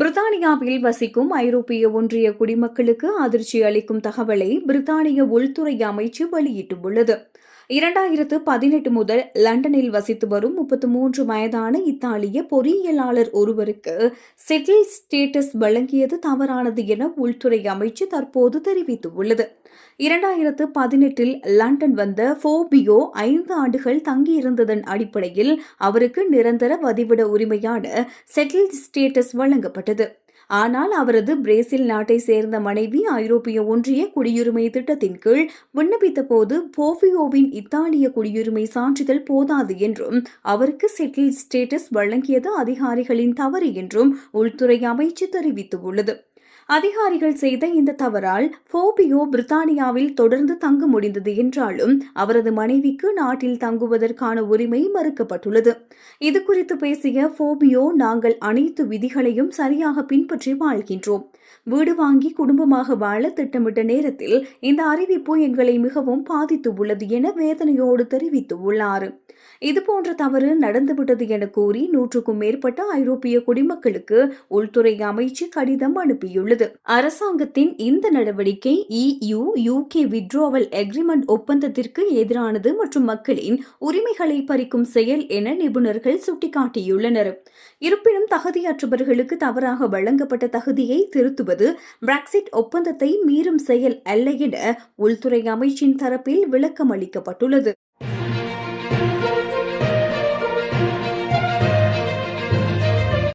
பிரித்தானியாவில் வசிக்கும் ஐரோப்பிய ஒன்றிய குடிமக்களுக்கு அதிர்ச்சி அளிக்கும் தகவலை பிரித்தானிய உள்துறை அமைச்சு வெளியிட்டுள்ளது. 2018 முதல் லண்டனில் வசித்து வரும் 33 வயதான இத்தாலிய பொறியியலாளர் ஒருவருக்கு செட்டில் ஸ்டேட்டஸ் வழங்கியது தவறானது என உள்துறை அமைச்சு தற்போது தெரிவித்துள்ளது. 2018 லண்டன் வந்த ஃபோபியோ 5 ஆண்டுகள் தங்கியிருந்ததன் அடிப்படையில் அவருக்கு நிரந்தர வதிவிட உரிமையான செட்டில் ஸ்டேட்டஸ் வழங்கப்பட்டது. ஆனால் அவரது பிரேசில் நாட்டை சேர்ந்த மனைவி ஐரோப்பிய ஒன்றிய குடியுரிமை திட்டத்தின் கீழ் விண்ணப்பித்த போது போபியோவின் இத்தாலிய குடியுரிமை சான்றிதழ் போதாது என்றும் அவருக்கு செட்டில் ஸ்டேட்டஸ் வழங்கியது அதிகாரிகளின் தவறு என்றும் உள்துறை அமைச்சு தெரிவித்துள்ளது. அதிகாரிகள் செய்த இந்த தவறால் ஃபோபியோ பிரித்தானியாவில் தொடர்ந்து தங்க முடிந்தது என்றாலும் அவரது மனைவிக்கு நாட்டில் தங்குவதற்கான உரிமை மறுக்கப்பட்டுள்ளது. இதுகுறித்து பேசிய ஃபோபியோ, நாங்கள் அனைத்து விதிகளையும் சரியாக பின்பற்றி வாழ்கின்றோம். வீடு வாங்கி குடும்பமாக வாழ திட்டமிட்ட நேரத்தில் இந்த அறிவிப்பு எங்களை மிகவும் பாதித்துள்ளது என வேதனையோடு தெரிவித்துள்ளார். இதுபோன்ற தவறு நடந்துவிட்டது என கூறி 100க்கும் மேற்பட்ட ஐரோப்பிய குடிமக்களுக்கு உள்துறை அமைச்சு கடிதம் அனுப்பியுள்ளது. அரசாங்கத்தின் இந்த நடவடிக்கை EU UK வித்ட்ராவல் அக்ரிமெண்ட் ஒப்பந்தத்திற்கு எதிரானது மற்றும் மக்களின் உரிமைகளை பறிக்கும் செயல் என நிபுணர்கள் சுட்டிக்காட்டியுள்ளனர். இருப்பினும் தகுதியற்றவர்களுக்கு தவறாக வழங்கப்பட்ட தகுதியை திருத்துவது பிரெக்சிட் ஒப்பந்தத்தை மீறும் செயல் அல்ல என உள்துறை அமைச்சின் தரப்பில் விளக்கம் அளிக்கப்பட்டுள்ளது.